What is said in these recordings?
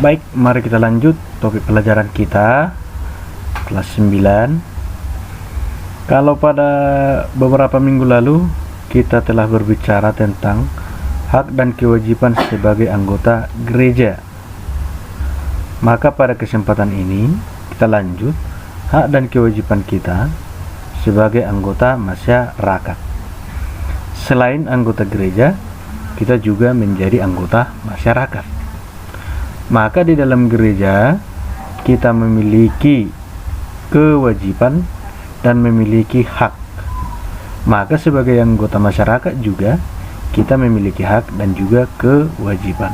Baik, mari kita lanjut topik pelajaran kita kelas 9. Kalau pada beberapa minggu lalu kita telah berbicara tentang hak dan kewajiban sebagai anggota gereja, maka pada kesempatan ini kita lanjut hak dan kewajiban kita sebagai anggota masyarakat. Selain anggota gereja, kita juga menjadi anggota masyarakat. Maka di dalam gereja kita memiliki kewajiban dan memiliki hak. Maka sebagai anggota masyarakat juga kita memiliki hak dan juga kewajiban.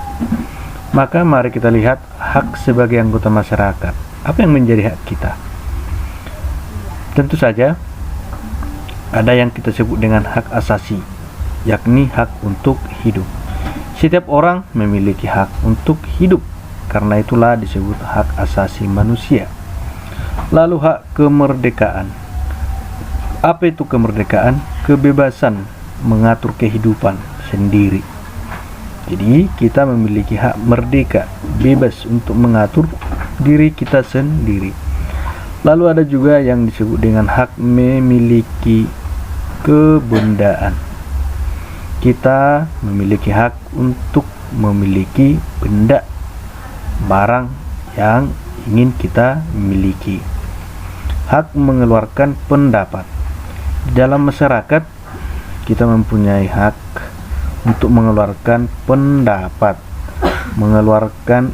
Maka mari kita lihat hak sebagai anggota masyarakat. Apa yang menjadi hak kita? Tentu saja ada yang kita sebut dengan hak asasi, yakni hak untuk hidup. Setiap orang memiliki hak untuk hidup. Karena itulah disebut hak asasi manusia. Lalu hak kemerdekaan. Apa itu kemerdekaan? Kebebasan mengatur kehidupan sendiri. Jadi kita memiliki hak merdeka, bebas untuk mengatur diri kita sendiri. Lalu ada juga yang disebut dengan hak memiliki kebendaan. Kita memiliki hak untuk memiliki benda, barang yang ingin kita miliki. Hak mengeluarkan pendapat. Di dalam masyarakat kita mempunyai hak untuk mengeluarkan pendapat, mengeluarkan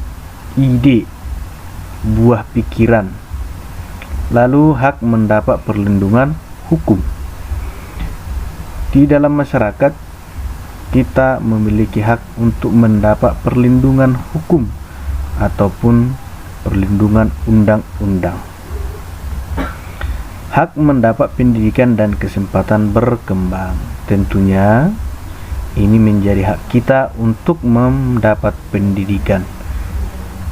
ide, buah pikiran. Lalu hak mendapat perlindungan hukum. Di dalam masyarakat kita memiliki hak untuk mendapat perlindungan hukum ataupun perlindungan undang-undang. Hak mendapat pendidikan dan kesempatan berkembang. Tentunya ini menjadi hak kita untuk mendapat pendidikan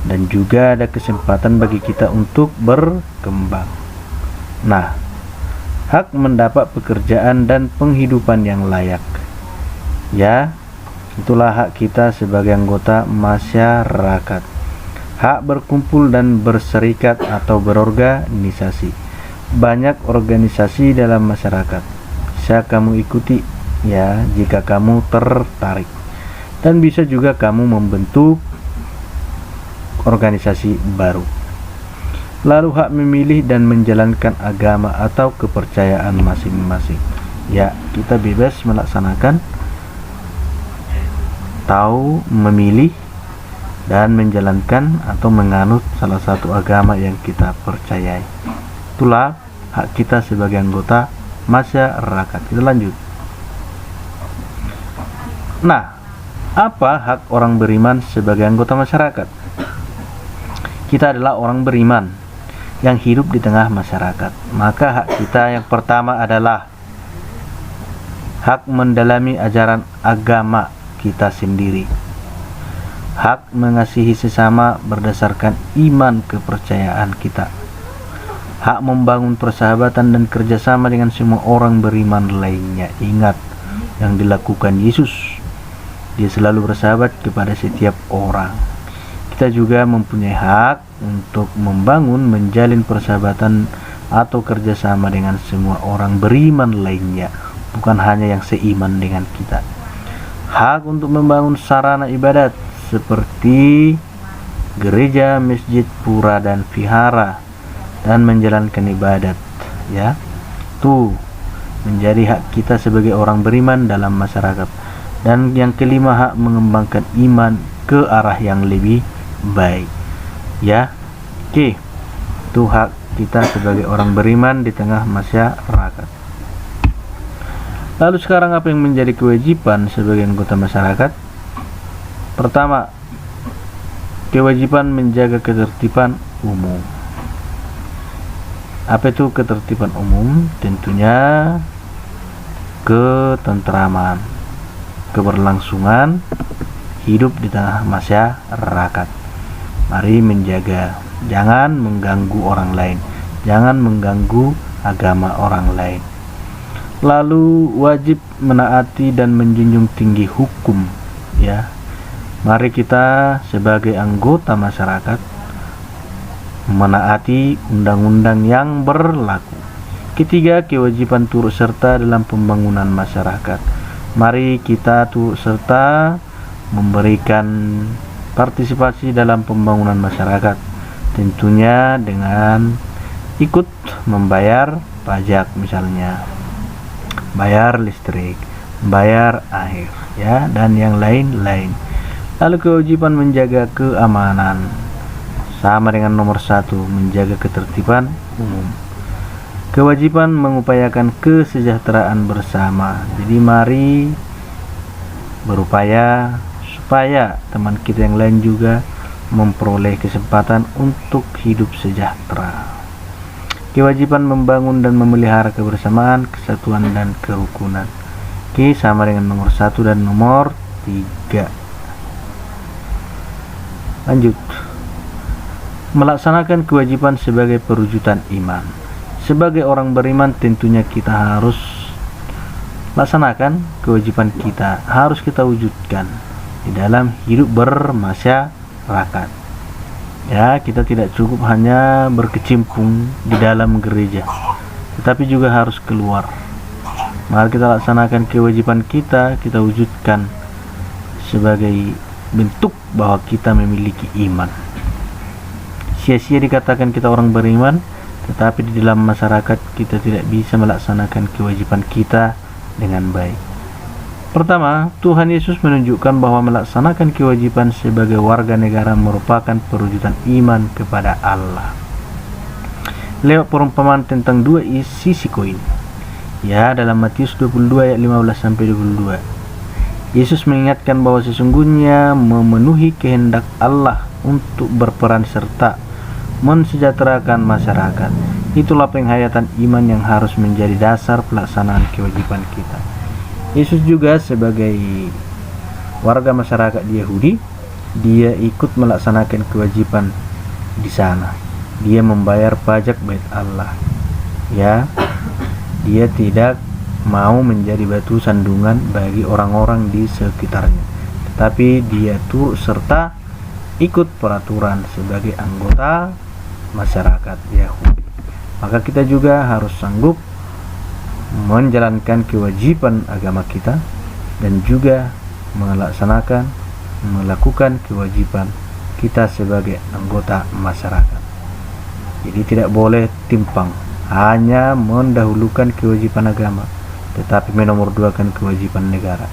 dan juga ada kesempatan bagi kita untuk berkembang. Nah, hak mendapat pekerjaan dan penghidupan yang layak. Ya, itulah hak kita sebagai anggota masyarakat. Hak berkumpul dan berserikat atau berorganisasi. Banyak organisasi dalam masyarakat. Bisa kamu ikuti ya jika kamu tertarik. Dan bisa juga kamu membentuk organisasi baru. Lalu hak memilih dan menjalankan agama atau kepercayaan masing-masing. Ya, kita bebas melaksanakan, tahu memilih dan menjalankan atau menganut salah satu agama yang kita percayai. Itulah hak kita sebagai anggota masyarakat. Kita lanjut. Nah, apa hak orang beriman sebagai anggota masyarakat? Kita adalah orang beriman yang hidup di tengah masyarakat. Maka hak kita yang pertama adalah hak mendalami ajaran agama kita sendiri. Hak mengasihi sesama berdasarkan iman kepercayaan kita. Hak membangun persahabatan dan kerjasama dengan semua orang beriman lainnya. Ingat yang dilakukan Yesus. Dia selalu bersahabat kepada setiap orang. Kita juga mempunyai hak untuk membangun, menjalin persahabatan atau kerjasama dengan semua orang beriman lainnya, bukan hanya yang seiman dengan kita. Hak untuk membangun sarana ibadat seperti gereja, masjid, pura, dan vihara, dan menjalankan ibadat. Ya, itu menjadi hak kita sebagai orang beriman dalam masyarakat. Dan yang kelima, hak mengembangkan iman ke arah yang lebih baik. Ya, oke, itu hak kita sebagai orang beriman di tengah masyarakat. Lalu sekarang apa yang menjadi kewajiban sebagai anggota masyarakat? Pertama, kewajiban menjaga ketertiban umum. Apa itu ketertiban umum? Tentunya ketentraman, keberlangsungan hidup di tengah masyarakat. Mari menjaga, jangan mengganggu orang lain, jangan mengganggu agama orang lain. Lalu wajib menaati dan menjunjung tinggi hukum, ya. Mari kita sebagai anggota masyarakat menaati undang-undang yang berlaku. Ketiga, kewajiban turut serta dalam pembangunan masyarakat. Mari kita turut serta memberikan partisipasi dalam pembangunan masyarakat, tentunya dengan ikut membayar pajak, misalnya bayar listrik, bayar air, ya, dan yang lain-lain. Lalu kewajiban menjaga keamanan, sama dengan nomor 1, menjaga ketertiban umum. Kewajiban mengupayakan kesejahteraan bersama. Jadi mari berupaya supaya teman kita yang lain juga memperoleh kesempatan untuk hidup sejahtera. Kewajiban membangun dan memelihara kebersamaan, kesatuan dan kerukunan. Oke, sama dengan nomor 1 dan nomor 3. Lanjut. Melaksanakan kewajiban sebagai perwujudan iman. Sebagai orang beriman tentunya kita harus laksanakan kewajiban kita, harus kita wujudkan di dalam hidup bermasyarakat. Ya, kita tidak cukup hanya berkecimpung di dalam gereja, tetapi juga harus keluar. Mari kita laksanakan kewajiban kita, kita wujudkan sebagai bentuk bahwa kita memiliki iman. Sia-sia dikatakan kita orang beriman, tetapi di dalam masyarakat kita tidak bisa melaksanakan kewajiban kita dengan baik. Pertama, Tuhan Yesus menunjukkan bahwa melaksanakan kewajiban sebagai warga negara merupakan perwujudan iman kepada Allah. Lewat perumpamaan tentang dua sisi koin. Ya, dalam Matius 22 ayat 15-22. Yesus mengingatkan bahwa sesungguhnya memenuhi kehendak Allah untuk berperan serta mensejahterakan masyarakat. Itulah penghayatan iman yang harus menjadi dasar pelaksanaan kewajiban kita. Yesus juga sebagai warga masyarakat Yahudi, dia ikut melaksanakan kewajiban di sana. Dia membayar pajak bait Allah. Ya, dia tidak mau menjadi batu sandungan bagi orang-orang di sekitarnya, tetapi dia turut serta ikut peraturan sebagai anggota masyarakat Yahudi. Maka kita juga harus sanggup menjalankan kewajiban agama kita dan juga melakukan kewajiban kita sebagai anggota masyarakat. Jadi tidak boleh timpang, hanya mendahulukan kewajiban agama tetapi menomorduakan kewajiban negara.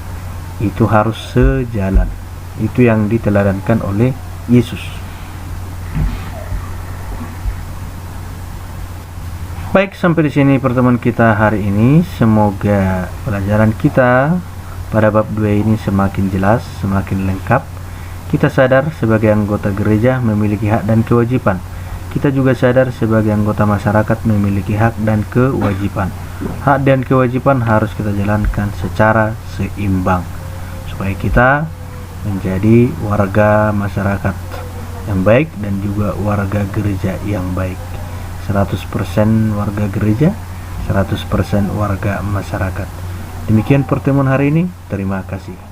Itu harus sejalan. Itu yang diteladankan oleh Yesus. Baik, sampai di sini pertemuan kita hari ini. Semoga pelajaran kita pada bab 2 ini semakin jelas, semakin lengkap. Kita sadar sebagai anggota gereja memiliki hak dan kewajiban. Kita juga sadar sebagai anggota masyarakat memiliki hak dan kewajiban. Hak dan kewajiban harus kita jalankan secara seimbang supaya kita menjadi warga masyarakat yang baik dan juga warga gereja yang baik. 100% warga gereja, 100% warga masyarakat. Demikian pertemuan hari ini. Terima kasih.